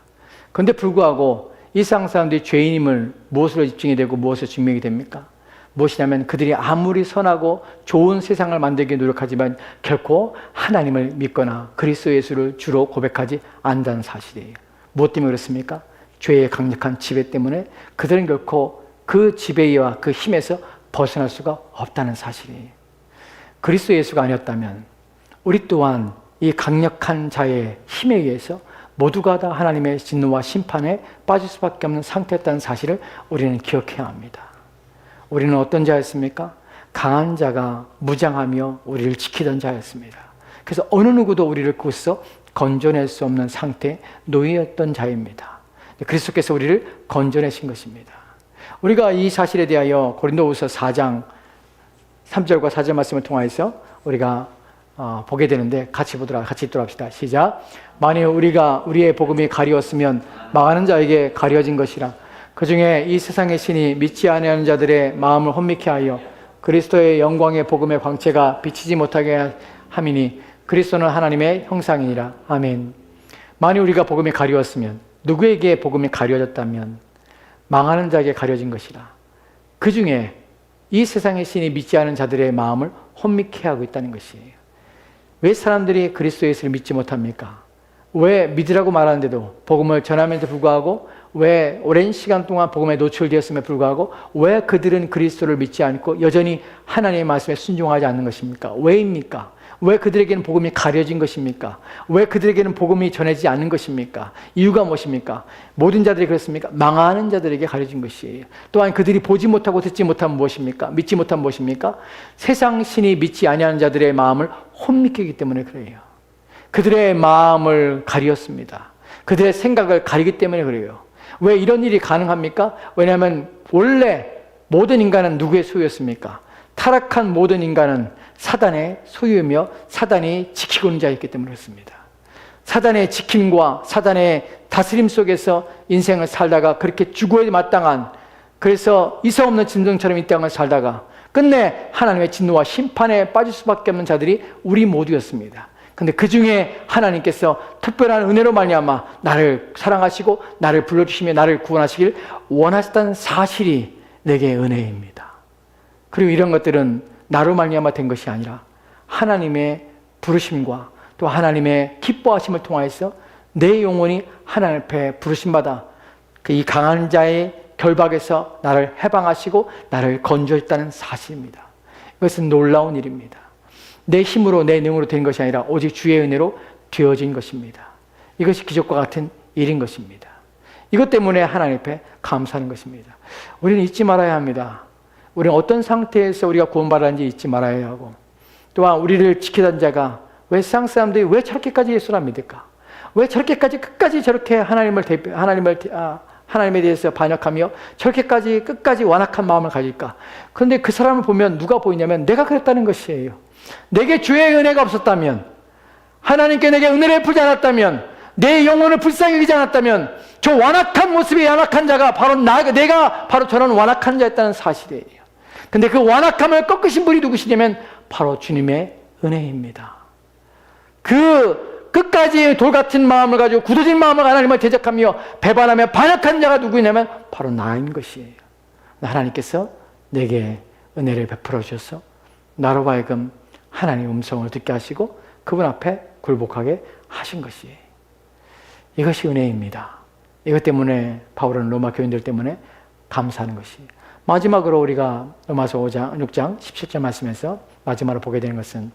그런데 불구하고 이 세상 사람들이 죄인임을 무엇으로 입증이 되고 무엇으로 증명이 됩니까? 무엇이냐면 그들이 아무리 선하고 좋은 세상을 만들기 노력하지만 결코 하나님을 믿거나 그리스도 예수를 주로 고백하지 않는다는 사실이에요. 무엇 때문에 그렇습니까? 죄의 강력한 지배 때문에 그들은 결코 그 지배와 그 힘에서 벗어날 수가 없다는 사실이에요. 그리스도 예수가 아니었다면 우리 또한 이 강력한 자의 힘에 의해서 모두가 다 하나님의 진노와 심판에 빠질 수밖에 없는 상태였다는 사실을 우리는 기억해야 합니다. 우리는 어떤 자였습니까? 강한 자가 무장하며 우리를 지키던 자였습니다. 그래서 어느 누구도 우리를 그곳에서 건져낼 수 없는 상태에 놓였던 자입니다. 그리스도께서 우리를 건져내신 것입니다. 우리가 이 사실에 대하여 고린도후서 4장 3절과 4절 말씀을 통하여서 우리가 보게 되는데 같이 읽도록 합시다. 시작. 만일 우리가 우리의 복음이 가리웠으면 망하는 자에게 가려진 것이라. 그 중에 이 세상의 신이 믿지 아니하는 자들의 마음을 혼미케 하여 그리스도의 영광의 복음의 광채가 비치지 못하게 함이니 그리스도는 하나님의 형상이니라. 아멘. 만일 우리가 복음이 가리웠으면, 누구에게 복음이 가려졌다면 망하는 자에게 가려진 것이라. 그 중에 이 세상의 신이 믿지 않은 자들의 마음을 혼미케 하고 있다는 것이에요. 왜 사람들이 그리스도 예수를 믿지 못합니까? 왜 믿으라고 말하는데도, 복음을 전함에도 불구하고, 왜 오랜 시간 동안 복음에 노출되었음에 불구하고 왜 그들은 그리스도를 믿지 않고 여전히 하나님의 말씀에 순종하지 않는 것입니까? 왜입니까? 왜 그들에게는 복음이 가려진 것입니까? 왜 그들에게는 복음이 전해지지 않는 것입니까? 이유가 무엇입니까? 모든 자들이 그렇습니까? 망하는 자들에게 가려진 것이에요. 또한 그들이 보지 못하고 듣지 못한 무엇입니까? 믿지 못한 무엇입니까? 세상 신이 믿지 아니하는 자들의 마음을 혼미케 하기 때문에 그래요. 그들의 마음을 가리었습니다. 그들의 생각을 가리기 때문에 그래요. 왜 이런 일이 가능합니까? 왜냐하면 원래 모든 인간은 누구의 소유였습니까? 타락한 모든 인간은 사단의 소유이며 사단이 지키고 있는 자였기 때문에 그렇습니다. 사단의 지킴과 사단의 다스림 속에서 인생을 살다가 그렇게 죽어야 마땅한, 그래서 이성 없는 짐승처럼 이 땅을 살다가 끝내 하나님의 진노와 심판에 빠질 수밖에 없는 자들이 우리 모두였습니다. 근데 그 중에 하나님께서 특별한 은혜로 말미암아 나를 사랑하시고 나를 불러주시며 나를 구원하시길 원하셨다는 사실이 내게 은혜입니다. 그리고 이런 것들은 나로 말미암아 된 것이 아니라 하나님의 부르심과 또 하나님의 기뻐하심을 통하여서 내 영혼이 하나님 앞에 부르심받아 이 강한 자의 결박에서 나를 해방하시고 나를 건져했다는 사실입니다. 이것은 놀라운 일입니다. 내 힘으로 내 능으로 된 것이 아니라 오직 주의 은혜로 되어진 것입니다. 이것이 기적과 같은 일인 것입니다. 이것 때문에 하나님 앞에 감사하는 것입니다. 우리는 잊지 말아야 합니다. 우리는 어떤 상태에서 우리가 구원받았는지 잊지 말아야 하고, 또한 우리를 지키던 자가 왜 세상 사람들이 왜 저렇게까지 예수를 안 믿을까? 왜 저렇게까지 끝까지 저렇게 하나님에 대해서 반역하며 저렇게까지 끝까지 완악한 마음을 가질까? 그런데 그 사람을 보면 누가 보이냐면 내가 그랬다는 것이에요. 내게 주의 은혜가 없었다면, 하나님께 내게 은혜를 베풀지 않았다면, 내 영혼을 불쌍히 여기지 않았다면 저 완악한 모습의 완악한 자가 바로 내가 바로 저런 완악한 자였다는 사실이에요. 근데 그 완악함을 꺾으신 분이 누구시냐면 바로 주님의 은혜입니다. 그 끝까지 돌같은 마음을 가지고 굳어진 마음을 하나님을 대적하며 배반하며 반역한 자가 누구냐면 바로 나인 것이에요. 하나님께서 내게 은혜를 베풀어 주셔서 나로 하여금 하나님의 음성을 듣게 하시고 그분 앞에 굴복하게 하신 것이에요. 이것이 은혜입니다. 이것 때문에 바울은 로마 교인들 때문에 감사하는 것이에요. 마지막으로 우리가 로마서 6장 17절 말씀에서 마지막으로 보게 되는 것은,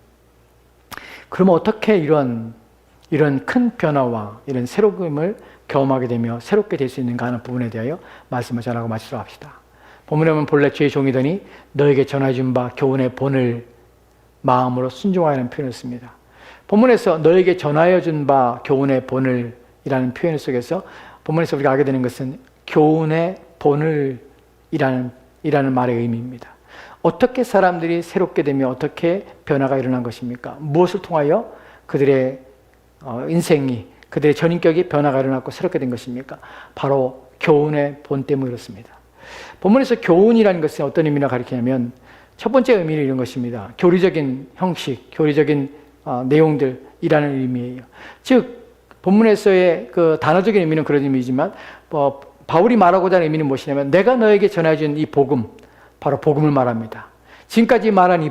그러면 어떻게 이런 큰 변화와 이런 새로움을 경험하게 되며 새롭게 될 수 있는가 하는 부분에 대하여 말씀을 전하고 마치도록 합시다. 본문에 보면 본래 주의 종이더니 너에게 전해준 바 교훈의 본을 마음으로 순종하라는 표현을 씁니다. 본문에서 너에게 전하여 준 바 교훈의 본을 이라는 표현 속에서 본문에서 우리가 알게 되는 것은 교훈의 본을 이라는 말의 의미입니다. 어떻게 사람들이 새롭게 되며 어떻게 변화가 일어난 것입니까? 무엇을 통하여 그들의 인생이, 그들의 전인격이 변화가 일어났고 새롭게 된 것입니까? 바로 교훈의 본 때문에 그렇습니다. 본문에서 교훈이라는 것은 어떤 의미를 가리키냐면 첫 번째 의미는 이런 것입니다. 교리적인 형식, 교리적인 내용들이라는 의미예요. 즉 본문에서의 그 단어적인 의미는 그런 의미지만 바울이 말하고자 하는 의미는 무엇이냐면 내가 너에게 전해준 이 복음, 바로 복음을 말합니다. 지금까지 말한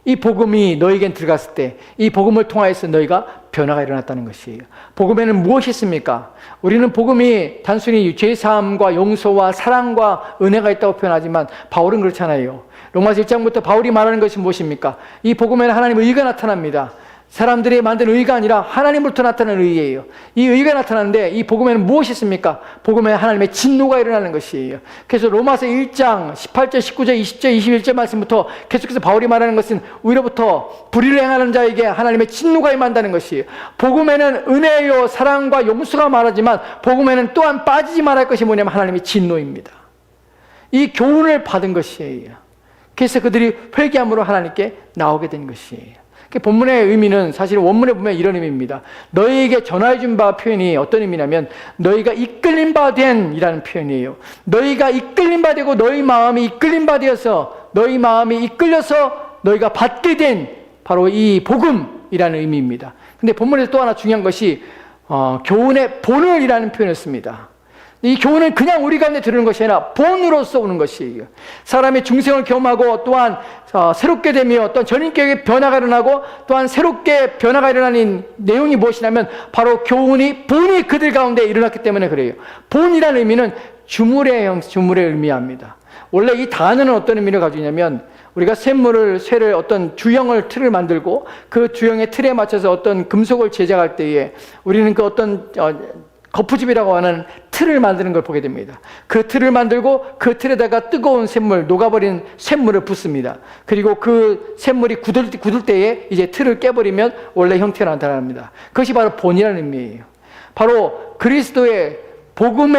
이 복음이 너에겐 들어갔을 때 이 복음을 통하여서 너희가 변화가 일어났다는 것이에요. 복음에는 무엇이 있습니까? 우리는 복음이 단순히 죄사함과 용서와 사랑과 은혜가 있다고 표현하지만 바울은 그렇잖아요. 로마서 1장부터 바울이 말하는 것이 무엇입니까? 이 복음에는 하나님의 의가 나타납니다. 사람들이 만든 의가 아니라 하나님으로부터 나타나는 의예요. 이 의가 나타나는데 이 복음에는 무엇이 있습니까? 복음에 하나님의 진노가 일어나는 것이에요. 그래서 로마서 1장 18절, 19절, 20절, 21절 말씀부터 계속해서 바울이 말하는 것은 위로부터 불의를 행하는 자에게 하나님의 진노가 임한다는 것이에요. 복음에는 은혜요 사랑과 용서가 말하지만 복음에는 또한 빠지지 말할 것이 뭐냐면 하나님의 진노입니다. 이 교훈을 받은 것이에요. 그래서 그들이 회개함으로 하나님께 나오게 된 것이에요. 본문의 의미는 사실 원문에 보면 이런 의미입니다. 너희에게 전하여준 바 표현이 어떤 의미냐면 너희가 이끌림 바 된 이라는 표현이에요. 너희가 이끌림 바 되고 너희 마음이 이끌림 바 되어서 너희 마음이 이끌려서 너희가 받게 된 바로 이 복음이라는 의미입니다. 근데 본문에서 또 하나 중요한 것이 교훈의 본을 이라는 표현을 씁니다. 이 교훈은 그냥 우리 가운데 들으는 것이 아니라 본으로서 오는 것이에요. 사람의 중생을 경험하고 또한 새롭게 되며 또한 전인격의 변화가 일어나고 또한 새롭게 변화가 일어나는 내용이 무엇이냐면 바로 교훈이 본이 그들 가운데 일어났기 때문에 그래요. 본이라는 의미는 주물의 의미합니다. 원래 이 단어는 어떤 의미를 가지고 있냐면 우리가 쇠를 어떤 주형을 틀을 만들고 그 주형의 틀에 맞춰서 어떤 금속을 제작할 때에 우리는 그 어떤 거푸집이라고 하는 틀을 만드는 걸 보게 됩니다. 그 틀을 만들고 그 틀에다가 뜨거운 샘물, 녹아버린 샘물을 붓습니다. 그리고 그 샘물이 굳을 때에 이제 틀을 깨버리면 원래 형태가 나타납니다. 그것이 바로 본이라는 의미예요. 바로 그리스도의 복음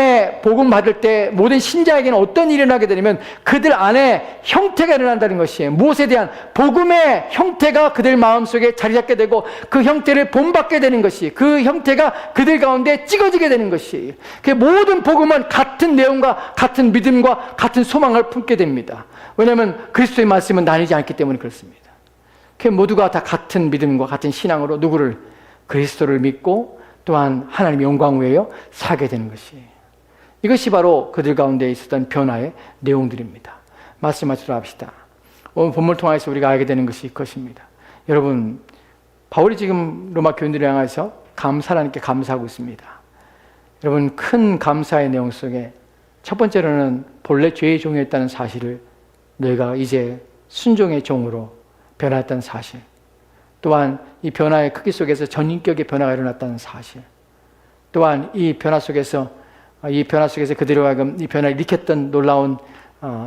받을 때 모든 신자에게는 어떤 일이 일어나게 되냐면 그들 안에 형태가 일어난다는 것이에요. 무엇에 대한 복음의 형태가 그들 마음속에 자리 잡게 되고 그 형태를 본받게 되는 것이 그 형태가 그들 가운데 찍어지게 되는 것이에요. 그 모든 복음은 같은 내용과 같은 믿음과 같은 소망을 품게 됩니다. 왜냐하면 그리스도의 말씀은 나뉘지 않기 때문에 그렇습니다. 그 모두가 다 같은 믿음과 같은 신앙으로 누구를? 그리스도를 믿고 또한 하나님의 영광 위에 사게 되는 것이에요. 이것이 바로 그들 가운데 있었던 변화의 내용들입니다. 말씀하시도록 합시다. 오늘 본문을 통해서 우리가 알게 되는 것이 그것입니다. 여러분, 바울이 지금 로마 교인들을 향해서 하나님께 감사하고 있습니다. 여러분, 큰 감사의 내용 속에 첫 번째로는 본래 죄의 종이었다는 사실을 너희가 이제 순종의 종으로 변화했다는 사실, 또한 이 변화의 크기 속에서 전인격의 변화가 일어났다는 사실, 또한 이 변화 속에서 그들로 하여금 이 변화를 일으켰던 놀라운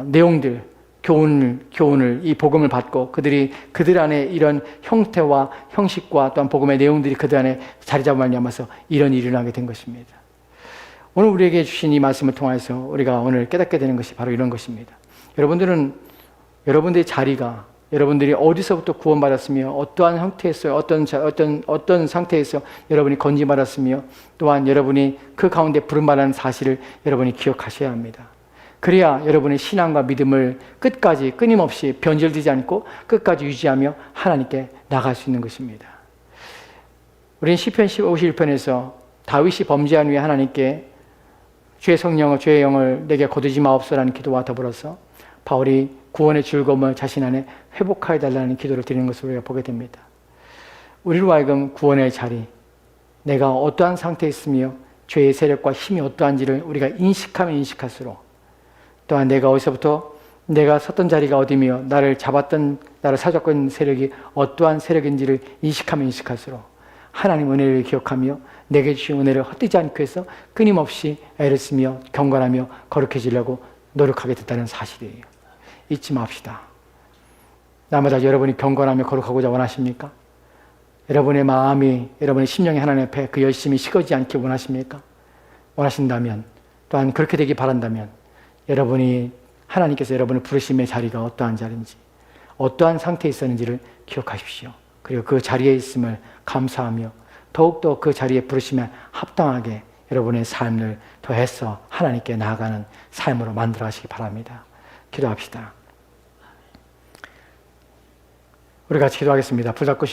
내용들, 교훈을 이 복음을 받고 그들 안에 이런 형태와 형식과 또한 복음의 내용들이 그들 안에 자리 잡아 말미암아서 이런 일이 일어나게 된 것입니다. 오늘 우리에게 주신 이 말씀을 통해서 우리가 오늘 깨닫게 되는 것이 바로 이런 것입니다. 여러분들의 자리가 여러분들이 어디서부터 구원받았으며 어떠한 형태에서 어떤 상태에서 여러분이 건지받았으며 또한 여러분이 그 가운데 부름받은 사실을 여러분이 기억하셔야 합니다. 그래야 여러분의 신앙과 믿음을 끝까지 끊임없이 변질되지 않고 끝까지 유지하며 하나님께 나갈 수 있는 것입니다. 우리는 시편 51편에서 다윗이 범죄한 후에 하나님께 죄의 영을 내게 거두지 마옵소서라는 기도와 더불어서 바울이 구원의 즐거움을 자신 안에 회복하여 달라는 기도를 드리는 것을 우리가 보게 됩니다. 우리로 하여금 구원의 자리, 내가 어떠한 상태에 있으며 죄의 세력과 힘이 어떠한지를 우리가 인식하면 인식할수록, 또한 내가 어디서부터 내가 섰던 자리가 어디며 나를 사줬고 있는 세력이 어떠한 세력인지를 인식하면 인식할수록 하나님 은혜를 기억하며 내게 주신 은혜를 헛되지 않기 위해서 끊임없이 애를 쓰며 경건하며 거룩해지려고 노력하게 됐다는 사실이에요. 잊지 맙시다. 날마다 여러분이 경건하며 거룩하고자 원하십니까? 여러분의 마음이, 여러분의 심령이 하나님 앞에 그 열심이 식어지지 않기 원하십니까? 원하신다면, 또한 그렇게 되기 바란다면 여러분이 하나님께서 여러분을 부르심의 자리가 어떠한 자리인지, 어떠한 상태에 있었는지를 기억하십시오. 그리고 그 자리에 있음을 감사하며 더욱더 그 자리에 부르심에 합당하게 여러분의 삶을 더해서 하나님께 나아가는 삶으로 만들어 가시기 바랍니다. 기도합시다. 우리 같이 기도하겠습니다. 불 닫고